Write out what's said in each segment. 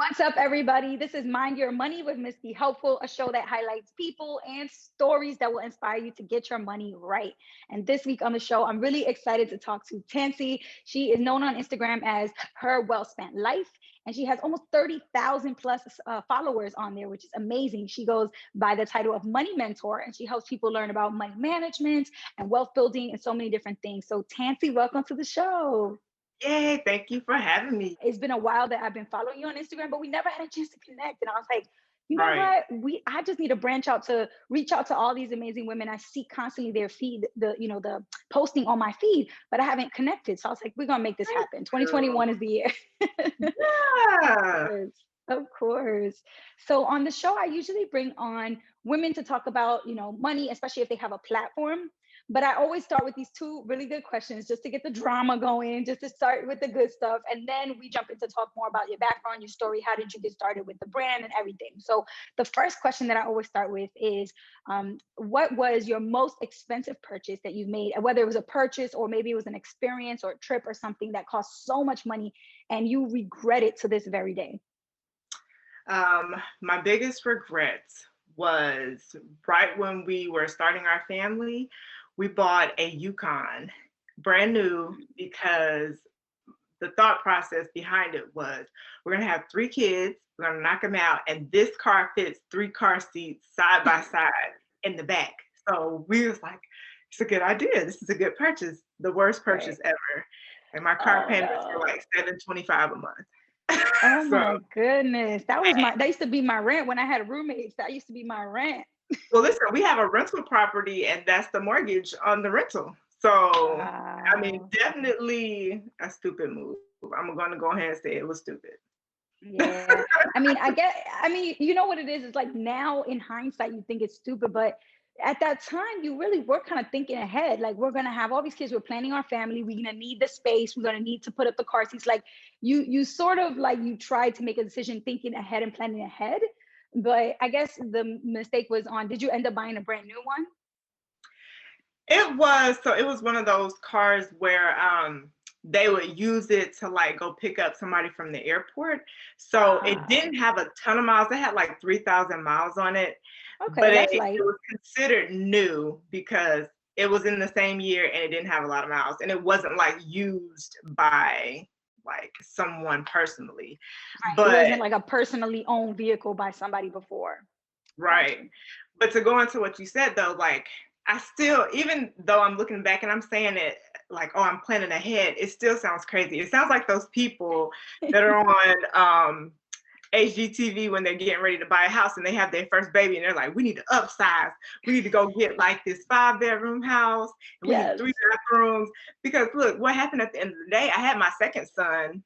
What's up, everybody? This is Mind Your Money with Miss Be Helpful, a show that highlights people and stories that will inspire you to get your money right. And this week on the show, I'm really excited to talk to Tancy. She is known on Instagram as Her Well Spent Life, and she has almost 30,000 plus followers on there, which is amazing. She goes by the title of Money Mentor, and she helps people learn about money management and wealth building and so many different things. So, Tancy, welcome to the show. Yay, thank you for having me. It's been a while that I've been following you on Instagram, but we never had a chance to connect. And I was like, you know Right. what? I just need to branch out to reach out to all these amazing women. I see constantly their feed, the posting on my feed, but I haven't connected. So I was like, we're gonna make this Thank happen. you. 2021 is the year. Of Yeah. course. Of course. So on the show, I usually bring on women to talk about, money, especially if they have a platform. But I always start with these two really good questions just to get the drama going, just to start with the good stuff. And then we jump into talk more about your background, your story. How did you get started with the brand and everything? So the first question that I always start with is what was your most expensive purchase that you've made, whether it was a purchase or maybe it was an experience or a trip or something that cost so much money and you regret it to this very day? My biggest regret was right when we were starting our family, we bought a Yukon, brand new, because the thought process behind it was we're gonna have three kids, we're gonna knock them out, and this car fits three car seats side by side in the back. So we was like, it's a good idea. This is a good purchase. The worst purchase Right. ever. And my car Oh payments were no. like $725 a month. Oh So my goodness. bad. That used to be my rent when I had roommates. That used to be my rent. Well, listen, we have a rental property and that's the mortgage on the rental. So I mean, Wow. definitely a stupid move. I'm gonna go ahead and say it was stupid. Yeah. You know what it is? It's like now in hindsight, you think it's stupid, but at that time, you really were kind of thinking ahead. Like, we're gonna have all these kids, we're planning our family, we're gonna need the space, we're gonna need to put up the car seats. Like you sort of like you tried to make a decision thinking ahead and planning ahead. But I guess the mistake was on, did you end up buying a brand new one? It was one of those cars where they would use it to like go pick up somebody from the airport. So it Wow. didn't have a ton of miles. It had like 3,000 miles on it, Okay, but that's it light. was considered new because it was in the same year and it didn't have a lot of miles and it wasn't like used by like someone personally. It But wasn't like a personally owned vehicle by somebody before. right. Gotcha. But to go into what you said though, like I still, even though I'm looking back and I'm saying it like, oh, I'm planning ahead, it still sounds crazy. It sounds like those people that are on HGTV when they're getting ready to buy a house and they have their first baby and they're like, we need to upsize. We need to go get like this 5-bedroom house and we need Yes. 3 bathrooms. Because look, what happened at the end of the day, I had my second son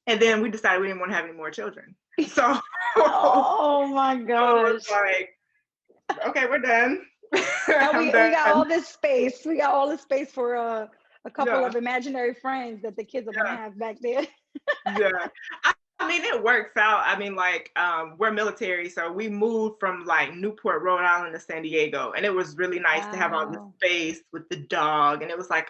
and then we decided we didn't want to have any more children. So Oh my it was gosh. like, okay, we're done. Now I'm we got done. all this space. We got all this space for a couple Yeah, of imaginary friends that the kids are gonna yeah, have back there. yeah. I mean, it works out. I mean, like, we're military, so we moved from like Newport, Rhode Island to San Diego, and it was really nice to have all this Wow. space with the dog, and it was like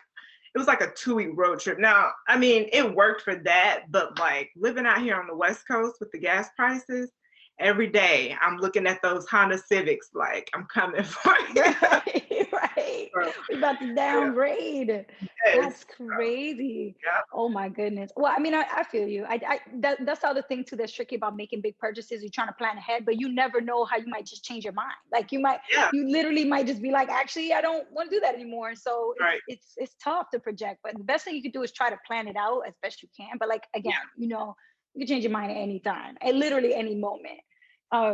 a 2-week road trip. Now, I mean, it worked for that, but like living out here on the West Coast with the gas prices, every day I'm looking at those Honda Civics like I'm coming for you. Right, right. So, We about to yeah, downgrade. yes, That's crazy. yeah, Oh my goodness. Well, I feel you. That's the other thing too that's tricky about making big purchases. You're trying to plan ahead, but you never know how you might just change your mind. Like yeah, you literally might just be like, actually, I don't want to do that anymore. So right, it's tough to project. But the best thing you can do is try to plan it out as best you can. But like again, yeah, you can change your mind at any time, at literally any moment.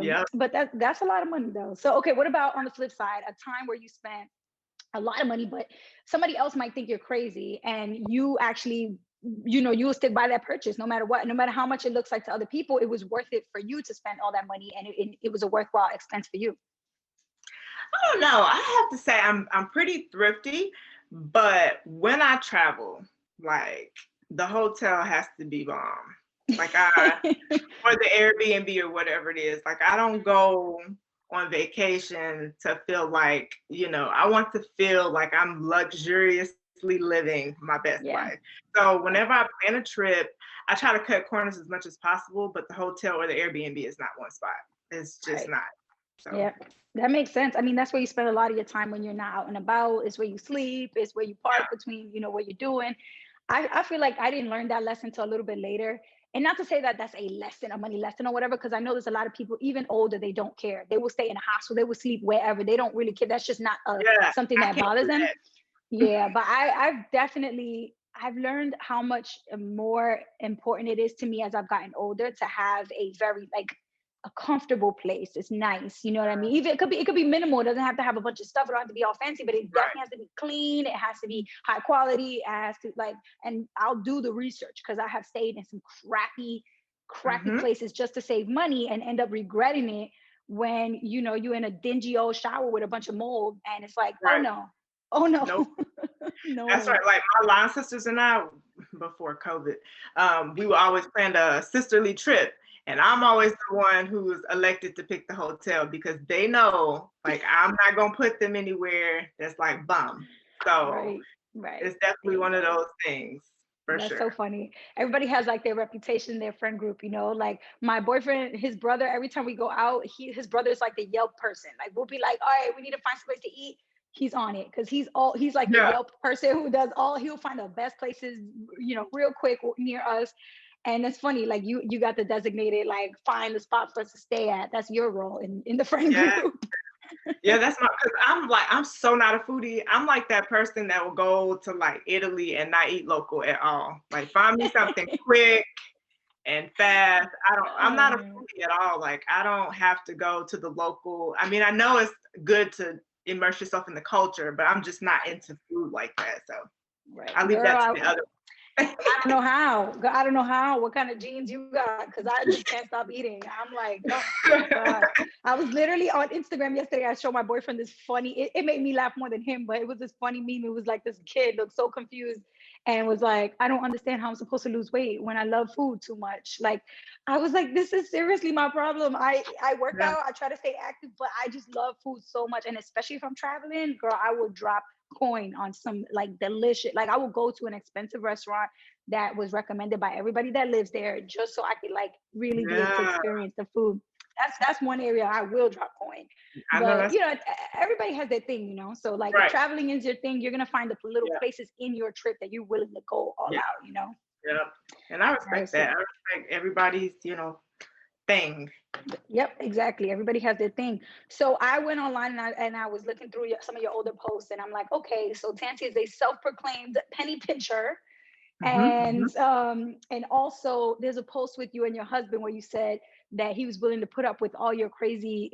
yeah. But that's a lot of money though. So okay, what about on the flip side, a time where you spent a lot of money, but somebody else might think you're crazy, and you actually, you will stick by that purchase no matter what, no matter how much it looks like to other people, it was worth it for you to spend all that money, and it was a worthwhile expense for you. I don't know. I have to say I'm pretty thrifty, but when I travel, like the hotel has to be bomb. Like or the Airbnb or whatever it is. Like I don't go on vacation to feel like, I want to feel like I'm luxuriously consciously living my best Yeah. life. So whenever I plan a trip, I try to cut corners as much as possible, but the hotel or the Airbnb is not one spot. It's just Right. not. So Yeah, that makes sense. I mean, that's where you spend a lot of your time when you're not out and about. It's where you sleep. It's where you park yeah. between, what you're doing. I feel like I didn't learn that lesson until a little bit later. And not to say that that's a lesson, a money lesson or whatever, because I know there's a lot of people, even older, they don't care. They will stay in a hospital. They will sleep wherever. They don't really care. That's just not Yeah. something I that can't bothers do them. that. Yeah, but I've learned how much more important it is to me as I've gotten older to have a very like a comfortable place. It's nice, you know what I mean? Even it could be minimal. It doesn't have to have a bunch of stuff. It don't have to be all fancy, but it Right. definitely has to be clean. It has to be high quality. It has to like, and I'll do the research because I have stayed in some crappy Mm-hmm. places just to save money and end up regretting it when you're in a dingy old shower with a bunch of mold and it's like, oh Right. no, oh no. Nope. That's No. right. Like my line sisters and I, before COVID, we would always plan a sisterly trip. And I'm always the one who's elected to pick the hotel because they know like I'm not gonna put them anywhere that's like bum. So Right, right. it's There definitely you one of go. those things for That's sure. so funny. Everybody has like their reputation in their friend group, like my boyfriend, his brother, every time we go out, his brother is like the Yelp person. Like we'll be like, all right, we need to find some place to eat. He's on it because he's like the Yeah. Yelp person who does he'll find the best places, real quick near us. And it's funny, like you got the designated like find the spot for us to stay at. That's your role in the friend Yeah. group. Yeah, that's my because I'm so not a foodie. I'm like that person that will go to like Italy and not eat local at all. Like find me something quick and fast. I'm not a Uh, foodie at all. Like I don't have to go to the local. I mean, I know it's good to immerse yourself in the culture, but I'm just not into food like that. So right, I leave girl. that to the other. I don't know how. I don't know how. What kind of genes you got? Because I just can't stop eating. I'm like, oh God. I was literally on Instagram yesterday. I showed my boyfriend this funny. It made me laugh more than him, but it was this funny meme. It was like this kid looked so confused and was like, I don't understand how I'm supposed to lose weight when I love food too much. Like, I was like, this is seriously my problem. I work Yeah. out. I try to stay active, but I just love food so much, and especially if I'm traveling, girl, I will drop coin on some like delicious, like I will go to an expensive restaurant that was recommended by everybody that lives there just so I could like really be able to Yeah, experience the food. That's one area I will drop coin. I know But that's everybody has their thing, so like if right. traveling is your thing, you're gonna find the little Yeah, places in your trip that you're willing to go all yeah, out. yeah. And I Right. respect that. So I respect everybody's, thing. yep, exactly. Everybody has their thing. So I went online and I was looking through some of your older posts, and I'm like, okay, so Tansy is a self-proclaimed penny pincher. Hmm. Hmm. And also there's a post with you and your husband where you said that he was willing to put up with all your crazy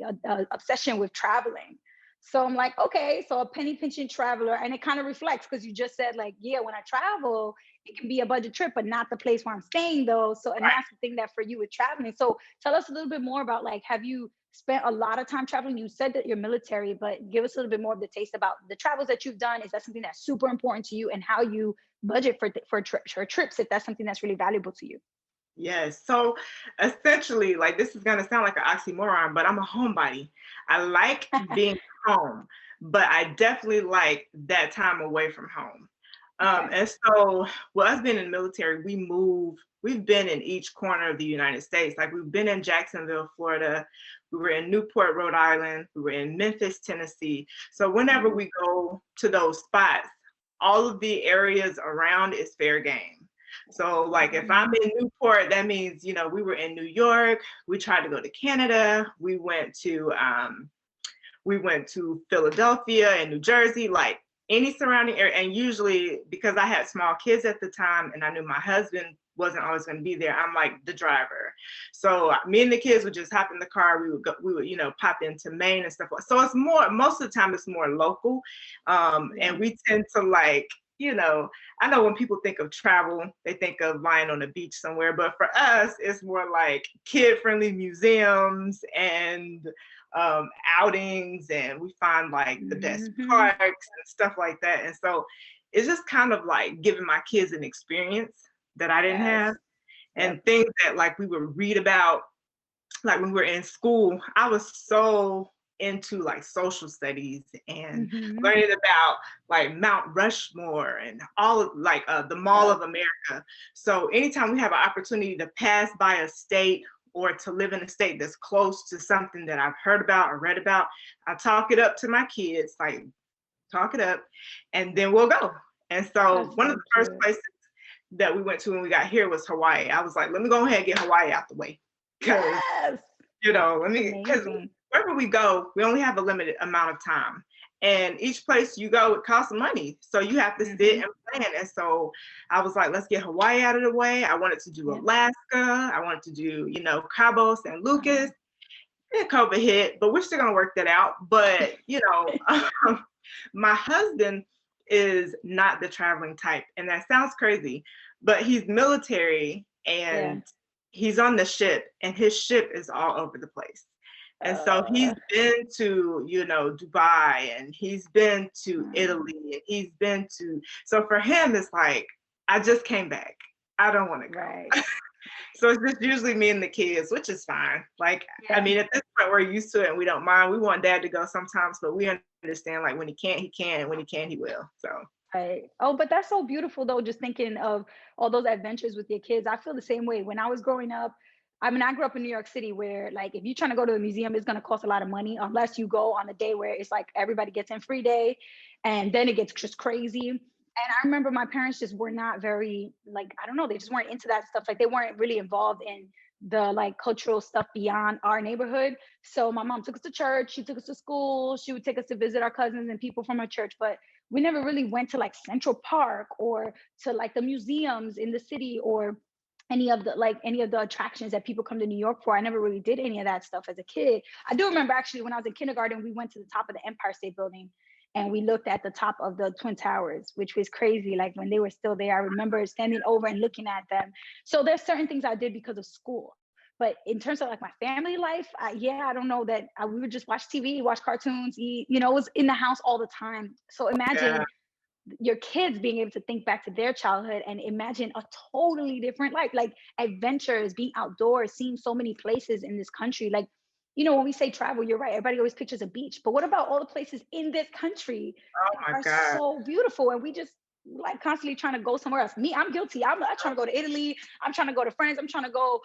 obsession with traveling. So I'm like, okay, so a penny pinching traveler, and it kind of reflects because you just said like, yeah, when I travel, it can be a budget trip, but not the place where I'm staying though. So, and that's the thing that for you with traveling. So tell us a little bit more about like, have you spent a lot of time traveling? You said that you're military, but give us a little bit more of the taste about the travels that you've done. Is that something that's super important to you, and how you budget for trips if that's something that's really valuable to you? Yes. So essentially, like this is gonna sound like an oxymoron, but I'm a homebody. I like being home, but I definitely like that time away from home. Okay. And so, well, us being in the military, we've been in each corner of the United States. Like we've been in Jacksonville, Florida, we were in Newport, Rhode Island, we were in Memphis, Tennessee. So whenever Mhm. we go to those spots, all of the areas around is fair game. So like if I'm Mhm. in Newport, that means, we were in New York, we tried to go to Canada, we went to Philadelphia and New Jersey, like any surrounding area. And usually because I had small kids at the time and I knew my husband wasn't always going to be there, I'm like the driver. So me and the kids would just hop in the car. We would pop into Maine and stuff like. So it's most of the time it's more local. Yeah. And we tend to like, I know when people think of travel, they think of lying on a beach somewhere, but for us, it's more like kid-friendly museums and outings, and we find like the best Mhm. parks and stuff like that. And so it's just kind of like giving my kids an experience that I didn't Yes. have, Yep. and things that like we would read about like when we were in school. I was so into like social studies and Mm-hmm. learning about like Mount Rushmore and all of like the Mall Yeah. of America. So anytime we have an opportunity to pass by a state or to live in a state that's close to something that I've heard about or read about, I talk it up to my kids, like talk it up, and then we'll go. And so That's one of so the first cute. places that we went to when we got here was Hawaii. I was like, let me go ahead and get Hawaii out the way. Because, Yes. because Amazing. wherever we go, we only have a limited amount of time. And each place you go, it costs money. So you have to Mm-hmm. sit and plan. And so I was like, let's get Hawaii out of the way. I wanted to do Yeah. Alaska. I wanted to do, Cabo San Lucas. And COVID hit, but we're still gonna work that out. But my husband is not the traveling type, and that sounds crazy, but he's military Yeah. and he's on the ship, and his ship is all over the place. And so he's Uh, been to, Dubai, and he's been to Italy, and he's been to, so for him, it's like, I just came back. I don't want to go. right. So it's just usually me and the kids, which is fine. Like, I Yeah. mean, at this point, we're used to it and we don't mind. We want dad to go sometimes, but we understand like when he can't, he can, and when he can, he will. So, Right. Oh, but that's so beautiful though, just thinking of all those adventures with your kids. I feel the same way. When I was growing up, I mean, I grew up in New York City where like if you're trying to go to the museum, it's gonna cost a lot of money unless you go on a day where it's like everybody gets in free day and then it gets just crazy. And I remember my parents just were not very like, I don't know, they just weren't into that stuff. Like they weren't really involved in the like cultural stuff beyond our neighborhood. So my mom took us to church, she took us to school, she would take us to visit our cousins and people from her church, but we never really went to like Central Park or to like the museums in the city or any of the attractions that people come to New York for. I never really did any of that stuff as a kid. I do remember actually when I was in kindergarten, we went to the top of the Empire State Building and we looked at the top of the Twin Towers, which was crazy. Like when they were still there, I remember standing over and looking at them. So there's certain things I did because of school. But in terms of like my family life, I don't know that we would just watch TV, watch cartoons, eat, it was in the house all the time. So yeah, imagine your kids being able to think back to their childhood and imagine a totally different life, like adventures, being outdoors, seeing so many places in this country. Like, when we say travel, you're right. Everybody always pictures a beach, but what about all the places in this country oh that my are God. so beautiful? And we just like constantly trying to go somewhere else. Me, I'm guilty. I'm trying to go to Italy. I'm trying to go to France. I'm trying to go,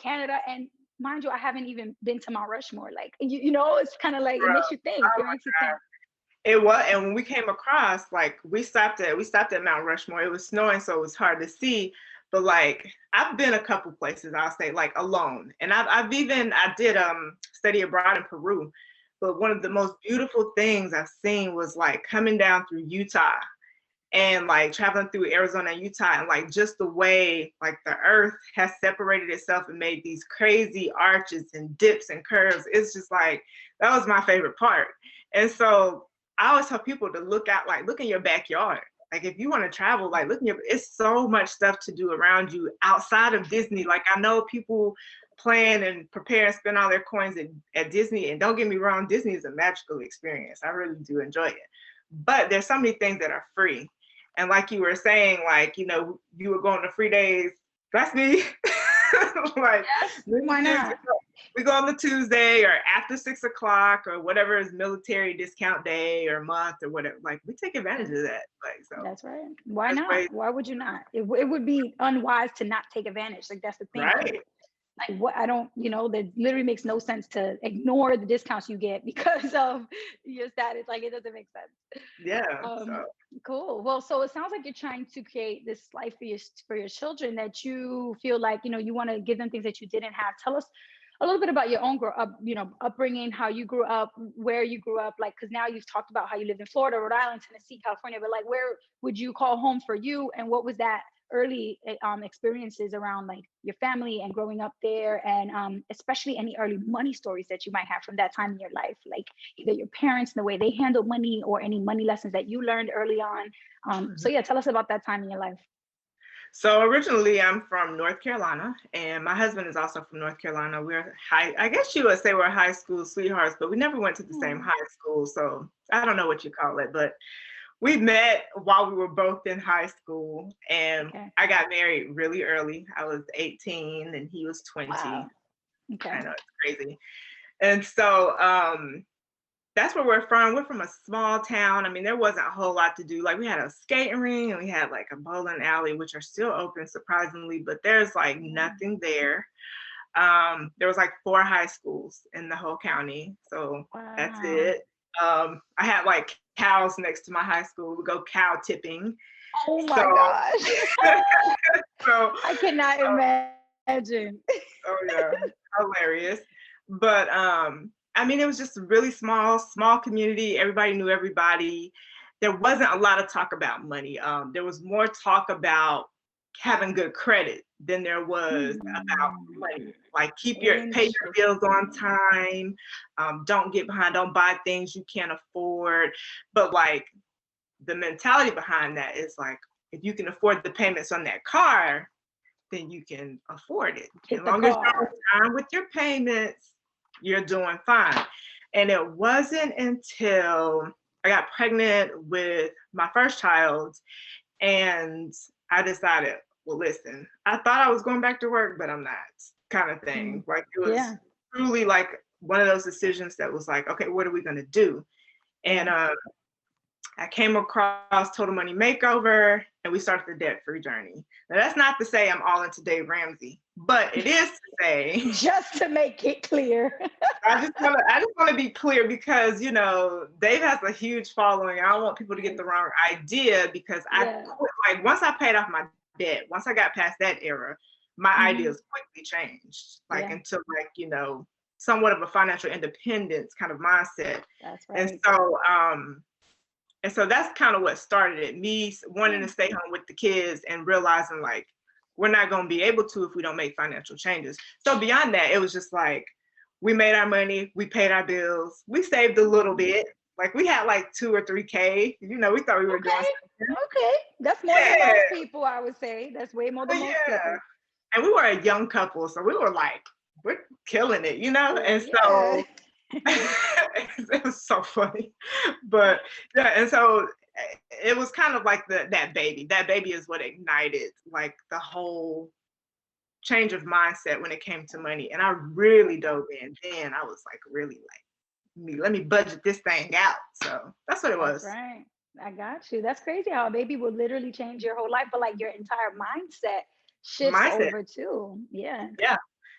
Canada. And mind you, I haven't even been to Mount Rushmore. Like, it's kind of like, it Bro, makes you think. oh It my makes you God. think. It was, and when we came across, like we stopped at Mount Rushmore. It was snowing, so it was hard to see. But like I've been a couple places, I'll say, like alone. And I did study abroad in Peru. But one of the most beautiful things I've seen was like coming down through Utah and like traveling through Arizona and Utah, and like just the way like the earth has separated itself and made these crazy arches and dips and curves. It's just like that was my favorite part. And so I always tell people to look out, like look in your backyard. Like if you want to travel, like look in your, it's so much stuff to do around you outside of Disney. Like I know people plan and prepare and spend all their coins at Disney. And don't get me wrong, Disney is a magical experience. I really do enjoy it. But there's so many things that are free. And like you were saying, like, you were going to free days. That's me. Like, Yes, why not? we go on the Tuesday or after 6 o'clock or whatever is military discount day or month or whatever. Like, we take advantage of that. Like, so That's right. Why that's not? way Why would you not? It would be unwise to not take advantage. Like that's the thing. right. Like what I don't, that literally makes no sense to ignore the discounts you get because of your status. Like it doesn't make sense. Yeah. Um, So cool. Well, so it sounds like you're trying to create this life for your children that you feel like you want to give them things that you didn't have. Tell us a little bit about your own upbringing, how you grew up, where you grew up, like because now you've talked about how you lived in Florida, Rhode Island, Tennessee, California, but like where would you call home for you, and what was that early experiences around like your family and growing up there, and especially any early money stories that you might have from that time in your life, like either your parents and the way they handled money or any money lessons that you learned early on. So yeah, tell us about that time in your life. So originally I'm from North Carolina, and my husband is also from North Carolina. I guess you would say we're high school sweethearts, but we never went to the same Oh, high school. So I don't know what you call it, but we met while we were both in high school, and okay. I got married really early. I was 18 and he was 20. Wow. Okay. I know it's crazy. And so that's where we're from. We're from a small town. I mean, there wasn't a whole lot to do. Like we had a skating ring and we had like a bowling alley, which are still open surprisingly, but there's like nothing there. There was like 4 high schools in the whole county. So that's Wow. it. I had like cows next to my high school. We go cow tipping. Oh So, my gosh. so I cannot imagine. oh yeah, hilarious. But I mean, it was just a really small community. Everybody knew everybody. There wasn't a lot of talk about money. There was more talk about having good credit than there was about money. Like pay your bills on time. Don't get behind. Don't buy things you can't afford. But like the mentality behind that is like, if you can afford the payments on that car, then you can afford it. As long as you're on time with your payments, you're doing fine. And it wasn't until I got pregnant with my first child and I decided, well, listen, I thought I was going back to work, but I'm not, kind of thing. Like it was truly like one of those decisions that was like, okay, what are we going to do? And I came across Total Money Makeover and we started the debt-free journey. Now that's not to say I'm all into Dave Ramsey, but it is to say just to make it clear. I just want to be clear because you know Dave has a huge following. I don't want people to get the wrong idea because I quit, like once I paid off my debt, once I got past that era, my ideas quickly changed. Like until like, you know, somewhat of a financial independence kind of mindset. That's right. And so that's kind of what started it, me wanting to stay home with the kids and realizing like, we're not going to be able to if we don't make financial changes. So beyond that, it was just like, we made our money, we paid our bills, we saved a little bit. Like we had like 2 or 3K, you know, we thought we were doing something. Okay, that's more than most people, I would say. That's way more than most people. And we were a young couple, so we were like, we're killing it, you know? And so it was so funny. But yeah, and so it was kind of like that baby is what ignited like the whole change of mindset when it came to money. And I really dove in. Then I was like, really like, let me budget this thing out. So that's what it was. That's right. I got you. That's crazy how a baby will literally change your whole life, but like your entire mindset shifts over too. Yeah.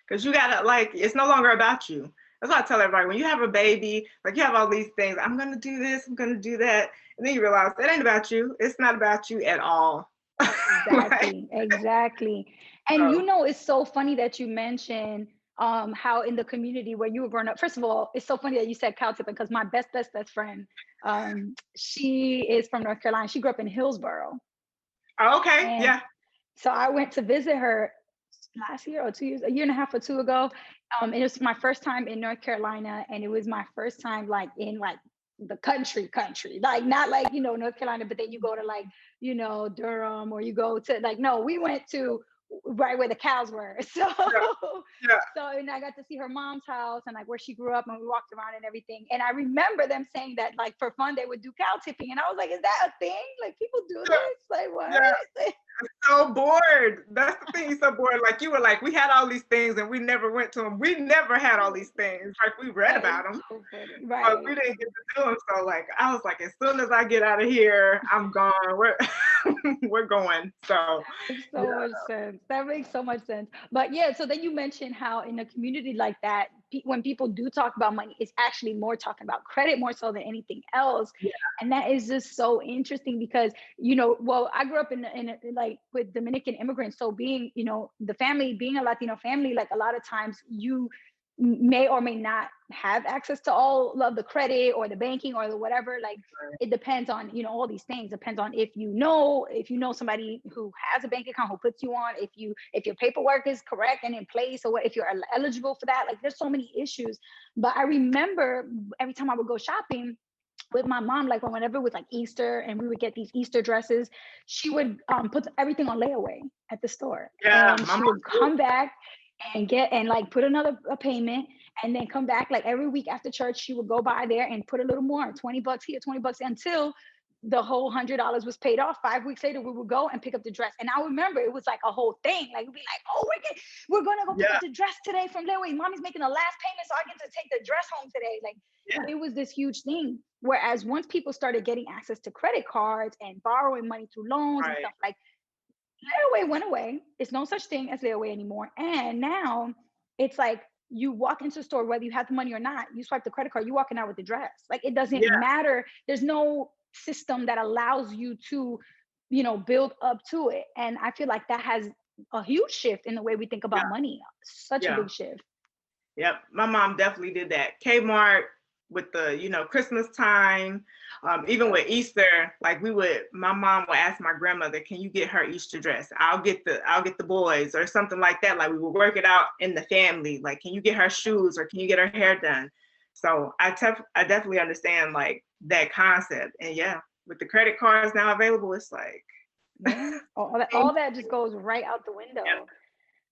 Because you gotta like, it's no longer about you. That's why I tell everybody, when you have a baby, like you have all these things, I'm gonna do this, I'm gonna do that. And then you realize it ain't about you. It's not about you at all. Exactly. And you know, it's so funny that you mentioned how in the community where you were growing up, first of all, it's so funny that you said cow tipping because my best friend, she is from North Carolina. She grew up in Hillsborough. Oh, okay. Yeah. So I went to visit her last year or 2 years, a year and a half or two ago. It was my first time in North Carolina, and it was my first time like in like the country, like not like, you know, North Carolina, but then you go to like, you know, Durham, or you go to like, no, we went to right where the cows were. So and I got to see her mom's house and like where she grew up, and we walked around and everything. And I remember them saying that like for fun they would do cow tipping, and I was like, is that a thing? Like people do this? Like what? I'm so bored. That's the thing. So bored. Like you were like, we had all these things and we never went to them. We never had all these things. Like we read about them, but we didn't get to do them. So like, I was like, as soon as I get out of here, I'm gone. We're going. So much sense. That makes so much sense. But yeah, so then you mentioned how in a community like that, when people do talk about money, it's actually more talking about credit more so than anything else. And that is just so interesting because, you know, well, I grew up in like with Dominican immigrants. So being, you know, the family, being a Latino family, like a lot of times you may or may not have access to all of the credit or the banking or the whatever. Like it depends on, you know, all these things depends on if you know somebody who has a bank account who puts you on, if your paperwork is correct and in place, or if you're eligible for that. Like there's so many issues. But I remember every time I would go shopping with my mom, like whenever it was like Easter and we would get these Easter dresses, she would put everything on layaway at the store. And she would come back and like put another payment, and then come back like every week after church. She would go by there and put a little more, $20 here, $20 until the whole $100 was paid off. 5 weeks later, we would go and pick up the dress. And I remember it was like a whole thing. Like we'd be like, oh, we're gonna go pick Yeah. up the dress today from layaway. Mommy's making the last payment, so I get to take the dress home today. Like Yeah. it was this huge thing. Whereas once people started getting access to credit cards and borrowing money through loans and Right. stuff, like layaway went away. It's no such thing as layaway anymore. And now it's like you walk into the store, whether you have the money or not, you swipe the credit card, you walking out with the dress. Like it doesn't Yeah. matter. There's no system that allows you to, build up to it. And I feel like that has a huge shift in the way we think about Yeah. money. Such a Yeah. big shift. Yep. My mom definitely did that. Kmart with the, Christmas time, even with Easter, like my mom would ask my grandmother, can you get her Easter dress? I'll get the boys or something like that. Like we would work it out in the family. Like, can you get her shoes or can you get her hair done? So I definitely understand like that concept. And yeah, with the credit cards now available, it's like, Yeah. All that just goes right out the window. Yeah.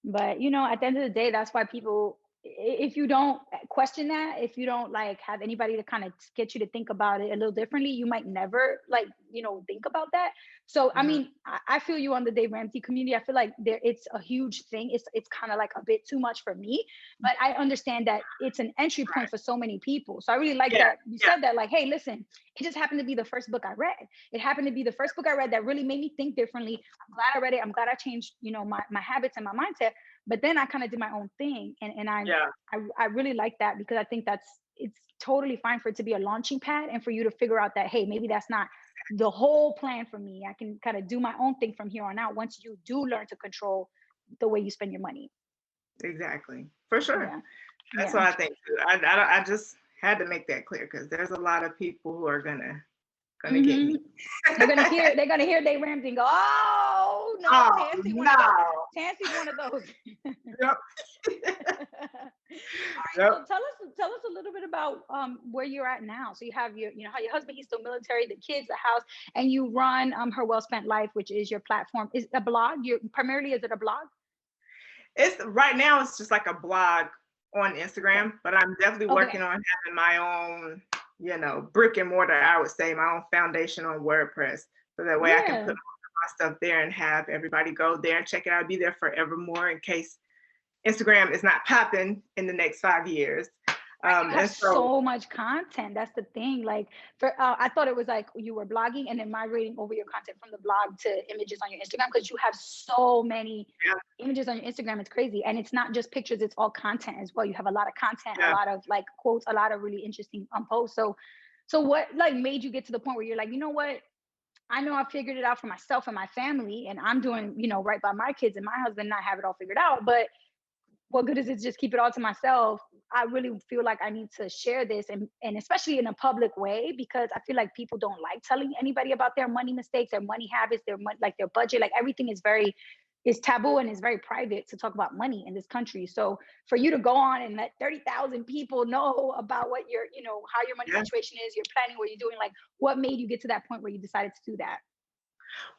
But at the end of the day, that's why people, if you don't question that, if you don't like have anybody to kind of get you to think about it a little differently, you might never think about that. So I mean, I feel you on the Dave Ramsey community. I feel like it's a huge thing. It's kind of like a bit too much for me, but I understand that it's an entry point for so many people. So I really like that you said that, like, hey, listen, it just happened to be the first book I read. It happened to be the first book I read that really made me think differently. I'm glad I read it. I'm glad I changed, my habits and my mindset. But then I kind of did my own thing. And I really like that, because I think it's totally fine for it to be a launching pad and for you to figure out that, hey, maybe that's not the whole plan for me. I can kind of do my own thing from here on out once you do learn to control the way you spend your money. Exactly. For sure. Yeah. That's what I think too. I just had to make that clear because there's a lot of people who are gonna get me. They're gonna hear Dave Ramsey and go, oh no, Tancy's one of those. Yep. All right, so tell us a little bit about where you're at now. So you have how your husband, he's still military, the kids, the house, and you run Her Well Spent Life, which is your platform. Is a blog? Is it a blog? It's right now it's just like a blog on Instagram, but I'm definitely working on having my own, brick and mortar, I would say, my own foundation on WordPress. So that way I can put my stuff there and have everybody go there and check it out. I'll be there forevermore in case Instagram is not popping in the next 5 years. So much content. That's the thing. Like I thought it was like you were blogging and then migrating over your content from the blog to images on your Instagram, because you have so many images on your Instagram. It's crazy. And it's not just pictures, it's all content as well. You have a lot of content, a lot of like quotes, a lot of really interesting posts. So what like made you get to the point where you're like, you know what? I know I figured it out for myself and my family, and I'm doing, right by my kids and my husband, and I have it all figured out. But what good is it to just keep it all to myself? I really feel like I need to share this, and especially in a public way, because I feel like people don't like telling anybody about their money mistakes, their money habits, their budget. Like everything is taboo and is very private to talk about money in this country. So for you to go on and let 30,000 people know about what your, how your money situation is, your planning, what you're doing, like what made you get to that point where you decided to do that?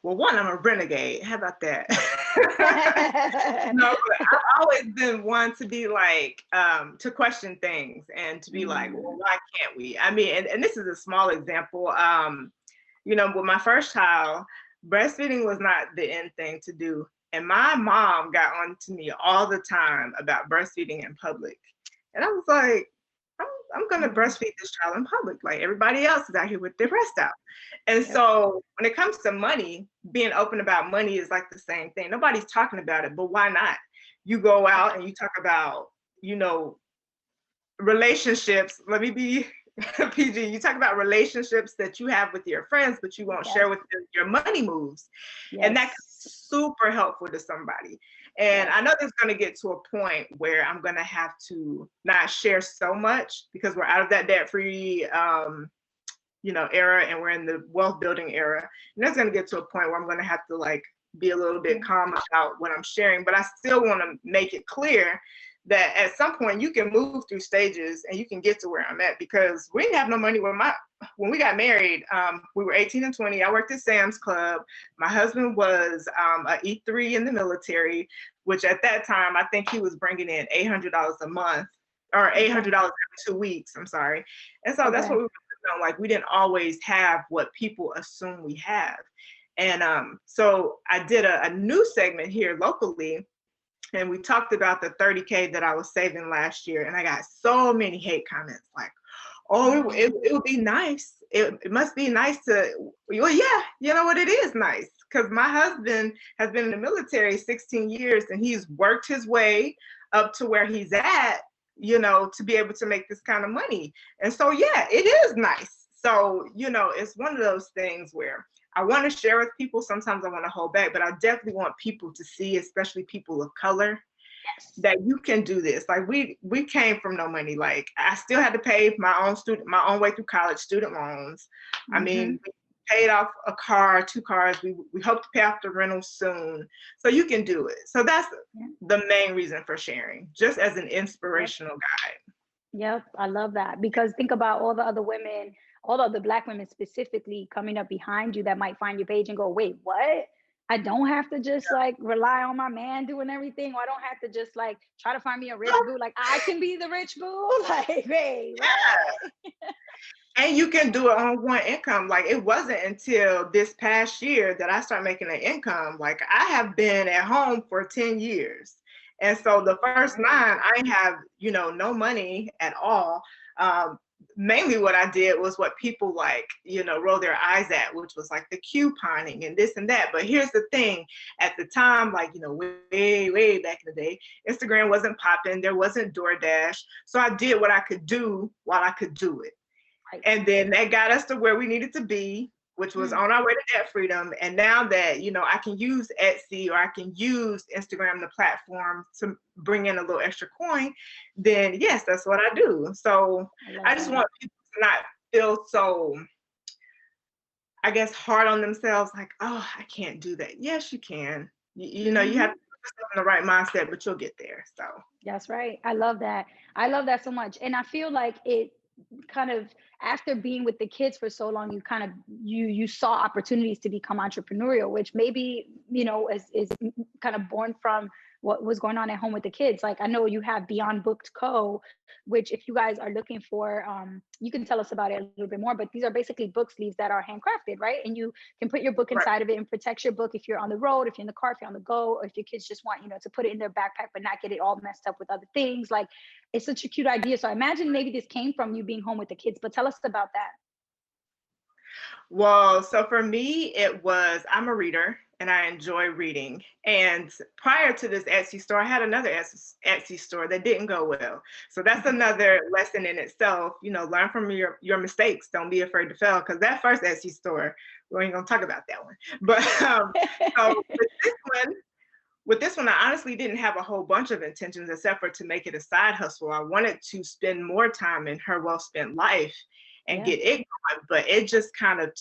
Well, one, I'm a renegade. How about that? No, but I've always been one to be like, to question things and to be like, well, why can't we? I mean, and this is a small example. With my first child, breastfeeding was not the end thing to do. And my mom got on to me all the time about breastfeeding in public. And I was like, I'm going to breastfeed this child in public. Like everybody else is out here with their breast out. And so when it comes to money, being open about money is like the same thing. Nobody's talking about it, but why not? You go out and you talk about, relationships. Let me be PG. You talk about relationships that you have with your friends, but you won't share with them your money moves. And that's super helpful to somebody. And I know there's going to get to a point where I'm going to have to not share so much because we're out of that debt-free, era, and we're in the wealth building era. And that's going to get to a point where I'm going to have to like be a little bit calm about what I'm sharing, but I still want to make it clear that at some point you can move through stages and you can get to where I'm at, because we didn't have no money when we got married. We were 18 and 20. I worked at Sam's Club. My husband was a E3 in the military, which at that time, I think he was bringing in $800 a month or $800 every 2 weeks. I'm sorry. And so that's what we were felt like we didn't always have what people assume we have. And so I did a new segment here locally, and we talked about the 30K that I was saving last year. And I got so many hate comments like, oh, it would be nice. It must be nice to, well, yeah, you know what, it is nice. Because my husband has been in the military 16 years and he's worked his way up to where he's at, you know, to be able to make this kind of money. And so, yeah, it is nice. So, you know, it's one of those things where I want to share with people. Sometimes I want to hold back, but I definitely want people to see, especially people of color, that you can do this. Like we came from no money. Like I still had to pay my own way through college, student loans. I mean, we paid off a car, 2 cars. We hope to pay off the rental soon. So you can do it. So that's the main reason for sharing, just as an inspirational guide. Yep, I love that, because think about all the other women, all the other Black women specifically coming up behind you that might find your page and go, wait, what? I don't have to just like rely on my man doing everything, or I don't have to just like try to find me a rich boo. Like I can be the rich boo. Like, hey, what? And you can do it on one income. Like it wasn't until this past year that I started making an income. Like I have been at home for 10 years. And so the first 9, I have, you know, no money at all. Mainly what I did was what people like, you know, roll their eyes at, which was like the couponing and this and that. But here's the thing, at the time, like, you know, way back in the day, Instagram wasn't popping, there wasn't DoorDash. So I did what I could do while I could do it. And then that got us to where we needed to be, which was on our way to debt freedom. And now that, you know, I can use Etsy or I can use Instagram, the platform, to bring in a little extra coin, then yes, that's what I do. So I just want people to not feel so, I guess, hard on themselves, like, oh, I can't do that. Yes, you can. You know, you have to put yourself in the right mindset, but you'll get there. So That's right. I love that. I love that so much. And I feel like it kind of, after being with the kids for so long, you kind of you saw opportunities to become entrepreneurial, which maybe, you know, is kind of born from what was going on at home with the kids. Like I know you have Beyond Booked Co, which if you guys are looking for, you can tell us about it a little bit more, but these are basically book sleeves that are handcrafted, right? And you can put your book inside of it and protect your book if you're on the road, if you're in the car, if you're on the go, or if your kids just want, you know, to put it in their backpack but not get it all messed up with other things. Like it's such a cute idea. So I imagine maybe this came from you being home with the kids, but tell us about that. Well, so for me, it was, I'm a reader and I enjoy reading. And prior to this Etsy store, I had another Etsy store that didn't go well. So that's another lesson in itself. You know, learn from your mistakes. Don't be afraid to fail. Because that first Etsy store, we ain't gonna talk about that one. But so with this one, I honestly didn't have a whole bunch of intentions except for to make it a side hustle. I wanted to spend more time in her well-spent life and get it going, but it just kind of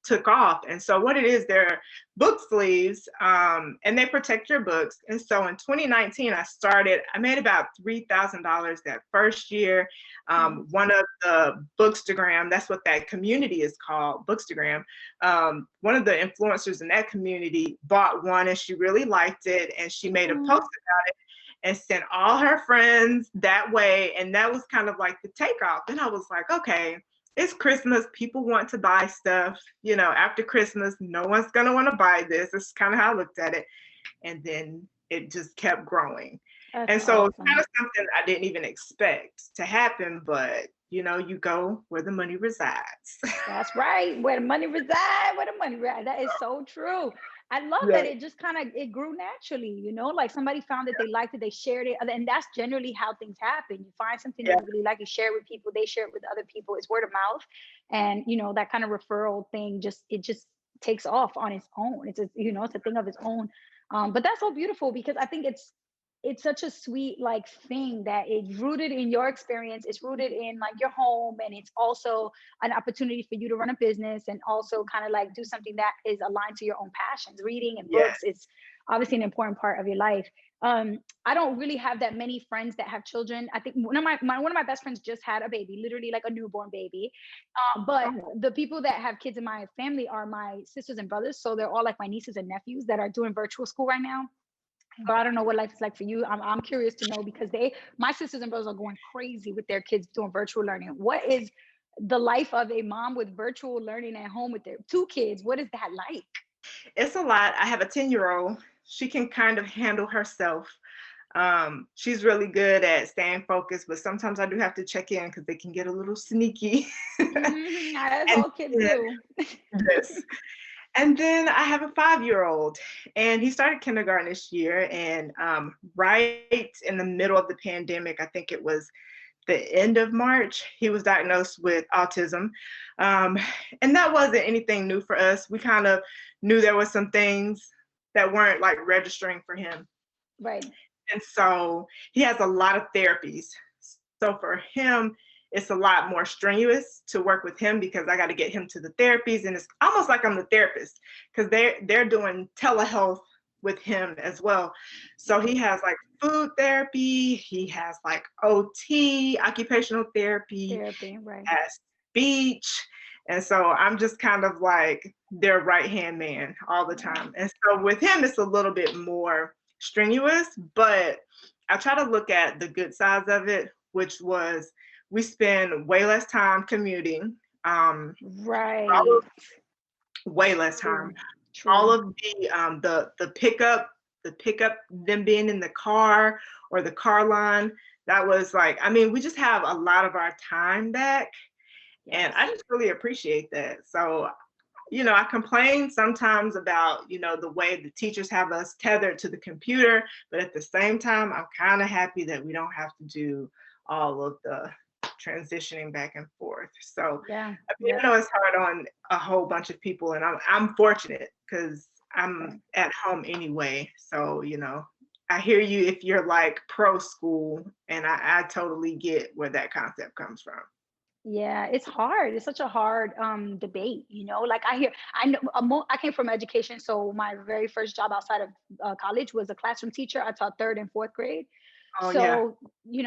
took off. And so what it is, they're book sleeves, and they protect your books. And so in 2019, I made about $3,000 that first year. One of the Bookstagram, that's what that community is called, Bookstagram. One of the influencers in that community bought one and she really liked it. And she made a post about it and sent all her friends that way. And that was kind of like the takeoff. Then I was like, okay, it's Christmas. People want to buy stuff, you know, after Christmas, no one's going to want to buy this. It's kind of how I looked at it. And then it just kept growing. And so it's kind of something I didn't even expect to happen, but you know, you go where the money resides. That's right. Where the money resides, where the money resides. That is so true. I love that it just kind of, it grew naturally, you know, like somebody found that they liked it, they shared it. And that's generally how things happen. You find something that you really like, you share it with people, they share it with other people. It's word of mouth. And, you know, that kind of referral thing, it just takes off on its own. It's a, you know, it's a thing of its own. But that's so beautiful because I think it's such a sweet like thing that it's rooted in your experience, it's rooted in like your home, and it's also an opportunity for you to run a business and also kind of like do something that is aligned to your own passions. Reading and books is obviously an important part of your life. I don't really have that many friends that have children. I think one of my best friends just had a baby, literally like a newborn baby. But the people that have kids in my family are my sisters and brothers, so they're all like my nieces and nephews that are doing virtual school right now. But I don't know what life is like for you. I'm curious to know because my sisters and brothers are going crazy with their kids doing virtual learning. What is the life of a mom with virtual learning at home with their 2 kids. What is that like? It's a lot. I have a 10-year-old. She can kind of handle herself. She's really good at staying focused, but sometimes I do have to check in because they can get a little sneaky. As And all kids then, do. yes. And then I have a 5-year-old, and he started kindergarten this year. And right in the middle of the pandemic, I think it was the end of March, he was diagnosed with autism. Um, and that wasn't anything new for us. We kind of knew there was some things that weren't like registering for him. Right. And so he has a lot of therapies. So for him, it's a lot more strenuous to work with him because I got to get him to the therapies, and it's almost like I'm the therapist because they're doing telehealth with him as well. So he has like food therapy, he has like OT, occupational therapy, Therapy, right. has speech. And so I'm just kind of like their right hand man all the time. And so with him, it's a little bit more strenuous, but I try to look at the good sides of it, which was we spend way less time commuting, Right. way less True. time. All True. of the pickup, them being in the car or the car line, that was like, I mean, we just have a lot of our time back. And Yes. I just really appreciate that. So, I complain sometimes about, the way the teachers have us tethered to the computer, but at the same time, I'm kind of happy that we don't have to do all of the transitioning back and forth. So, Yeah. I mean, Yeah. I know it's hard on a whole bunch of people, and I'm fortunate because I'm Right. at home anyway. So, I hear you if you're like pro school, and I totally get where that concept comes from. Yeah, it's hard. It's such a hard debate, Like I know, I came from education, so my very first job outside of college was a classroom teacher. I taught third and fourth grade. Oh yeah. So,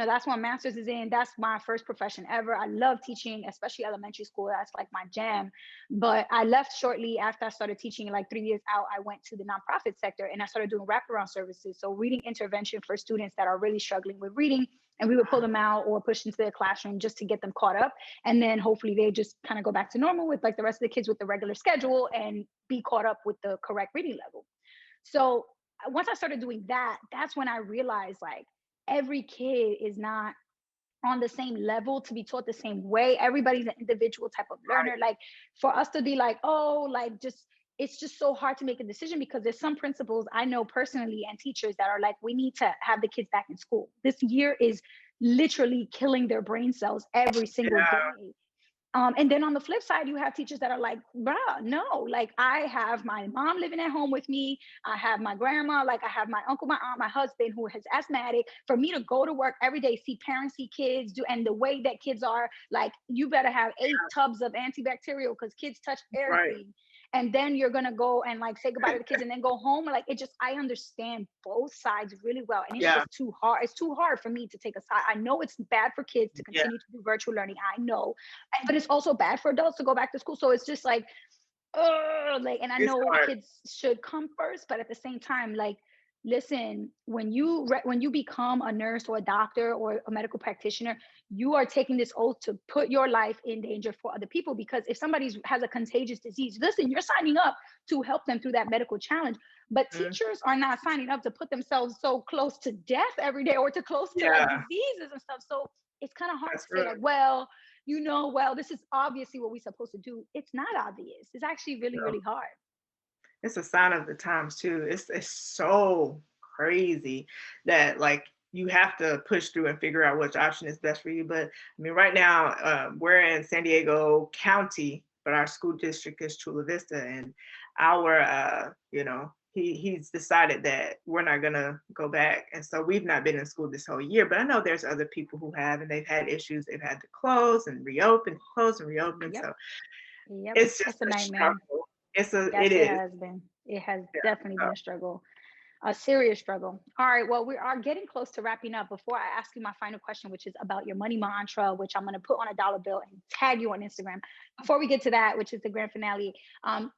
that's what my master's is in. That's my first profession ever. I love teaching, especially elementary school. That's like my jam. But I left shortly after I started teaching, like 3 years out. I went to the nonprofit sector and I started doing wraparound services. So, reading intervention for students that are really struggling with reading. And we would pull them out or push into their classroom just to get them caught up. And then hopefully they just kind of go back to normal with like the rest of the kids with the regular schedule and be caught up with the correct reading level. So once I started doing that, that's when I realized like every kid is not on the same level to be taught the same way. Everybody's an individual type of learner. Like for us to be like, oh, like just it's just so hard to make a decision because there's some principals I know personally and teachers that are like, we need to have the kids back in school. This year is literally killing their brain cells every single Yeah. day. And then on the flip side, you have teachers that are like, bruh, no, like I have my mom living at home with me. I have my grandma, like I have my uncle, my aunt, my husband who is asthmatic. For me to go to work every day, see parents, see kids, and the way that kids are, like you better have 8 tubs of antibacterial because kids touch Right. everything. And then you're gonna go and like say goodbye to the kids and then go home. Like I understand both sides really well. And it's Yeah. just too hard. It's too hard for me to take a side. I know it's bad for kids to Yeah. continue to do virtual learning. I know, but it's also bad for adults to go back to school. So it's just like, like, and I It's know hard. kids should come first, but at the same time, like, listen, when you become a nurse or a doctor or a medical practitioner, you are taking this oath to put your life in danger for other people. Because if somebody has a contagious disease, listen, you're signing up to help them through that medical challenge. But Mm. teachers are not signing up to put themselves so close to death every day or to close to like Yeah. diseases and stuff. So it's kind of hard That's to say real. like, well, this is obviously what we're supposed to do. It's not obvious. It's actually really, No. really hard. It's a sign of the times too. It's so crazy that like you have to push through and figure out which option is best for you. But I mean, right now we're in San Diego County, but our school district is Chula Vista, and our he's decided that we're not gonna go back, and so we've not been in school this whole year. But I know there's other people who have, and they've had issues. They've had to close and reopen, close and reopen. Yep. So Yep. it's just It's a a nightmare. struggle. Yes, It it is. has been. It has Yeah. definitely So, been a struggle, a serious struggle. All right. Well, we are getting close to wrapping up. Before I ask you my final question, which is about your money mantra, which I'm going to put on a dollar bill and tag you on Instagram. Before we get to that, which is the grand finale,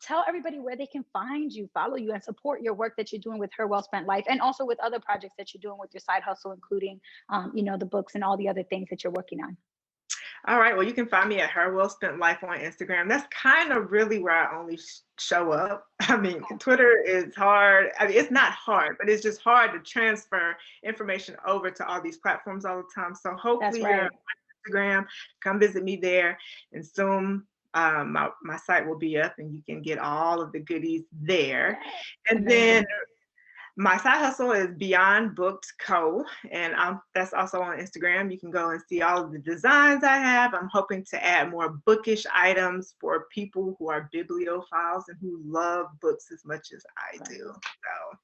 tell everybody where they can find you, follow you, and support your work that you're doing with Her Well Spent Life, and also with other projects that you're doing with your side hustle, including, the books and all the other things that you're working on. All right. Well, you can find me at Her Well Spent Life on Instagram. That's kind of really where I only show up. I mean, Twitter is hard. I mean, it's not hard, but it's just hard to transfer information over to all these platforms all the time. So hopefully you're on Instagram. Come visit me there, and soon my site will be up, and you can get all of the goodies there. And then my side hustle is Beyond Booked Co. And that's also on Instagram. You can go and see all of the designs I have. I'm hoping to add more bookish items for people who are bibliophiles and who love books as much as I do. So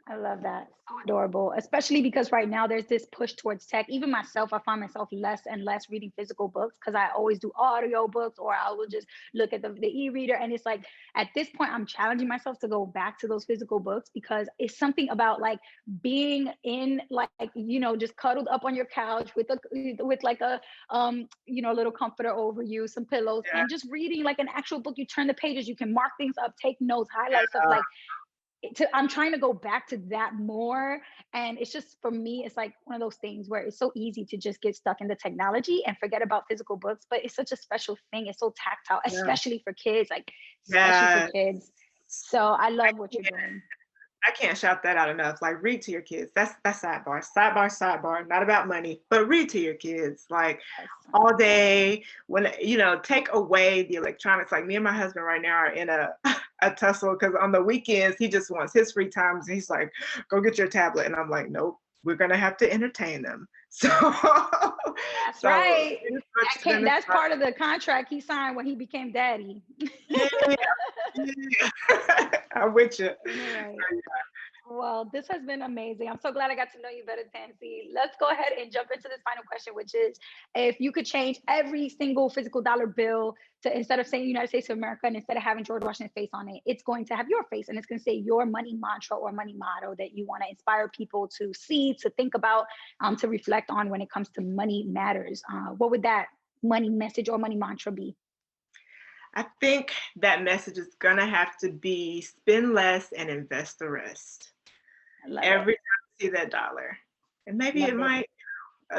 I love that. So adorable, especially because right now there's this push towards tech. Even myself, I find myself less and less reading physical books because I always do audio books, or I will just look at the e-reader. And it's like, at this point, I'm challenging myself to go back to those physical books, because it's something about like being in, like, you know, just cuddled up on your couch with like a little comforter over you, some pillows, and just reading like an actual book. You turn the pages, you can mark things up, take notes, highlight stuff. Like, I'm trying to go back to that more. And it's just, for me, it's like one of those things where it's so easy to just get stuck in the technology and forget about physical books, but it's such a special thing. It's so tactile, especially for kids, like especially for kids. So I love what you're doing. I can't shout that out enough. Like, read to your kids. That's sidebar. Not about money, but read to your kids. Like, all day, when, you know, take away the electronics. Like, me and my husband right now are in a tussle, because on the weekends he just wants his free times. He's like, go get your tablet, and I'm like, nope, we're gonna have to entertain them. So that's right. That's part of the contract he signed when he became daddy. I'm with you. Right. Well, this has been amazing. I'm so glad I got to know you better, Tancy. Let's go ahead and jump into this final question, which is, if you could change every single physical dollar bill to, instead of saying United States of America, and instead of having George Washington's face on it, it's going to have your face, and it's going to say your money mantra or money motto that you want to inspire people to see, to think about, to reflect on when it comes to money matters. What would that money message or money mantra be? I think that message is going to have to be spend less and invest the rest. Every time you see that dollar. And maybe it might,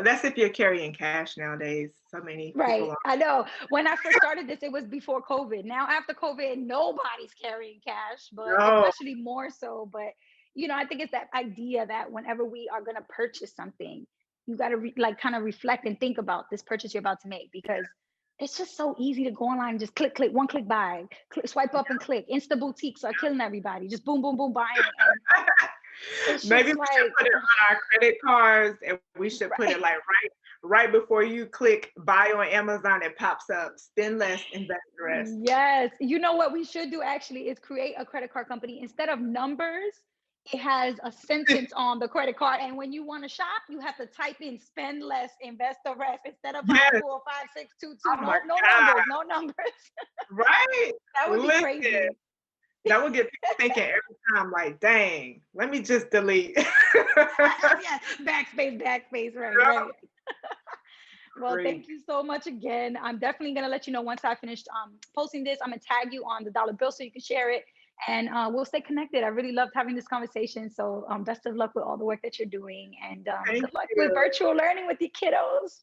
that's if you're carrying cash nowadays. So many people are. I know. When I first started this, it was before COVID. Now after COVID, nobody's carrying cash, but especially more so. But, you know, I think it's that idea that whenever we are going to purchase something, you got to kind of reflect and think about this purchase you're about to make, because it's just so easy to go online and just click, one click buy, swipe up and click. Insta boutiques are killing everybody. Just boom, boom, boom, buying. Maybe we should put it on our credit cards, and we should put it like right before you click buy on Amazon, it pops up, spend less, invest the rest. Yes. You know what we should do actually is create a credit card company. Instead of numbers, it has a sentence on the credit card. And when you want to shop, you have to type in spend less, invest the rest, instead of 5, 4, 5, 6, 2, 2. No numbers. Right. That would be crazy. That would get people thinking every time, like, dang, let me just delete. Backspace, right. Well, thank you so much again. I'm definitely going to let you know once I finished posting this. I'm going to tag you on the dollar bill so you can share it. And we'll stay connected. I really loved having this conversation. So best of luck with all the work that you're doing. And good luck with virtual learning with your kiddos.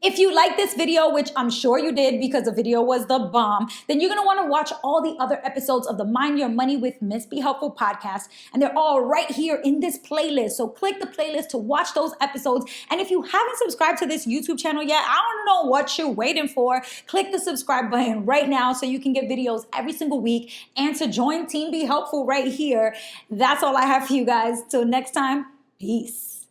If you like this video, which I'm sure you did because the video was the bomb, then you're going to want to watch all the other episodes of the Mind Your Money with MissBeHelpful podcast. And they're all right here in this playlist. So click the playlist to watch those episodes. And if you haven't subscribed to this YouTube channel yet, I don't know what you're waiting for. Click the subscribe button right now so you can get videos every single week, and to join Team Be Helpful right here. That's all I have for you guys. Till next time, peace.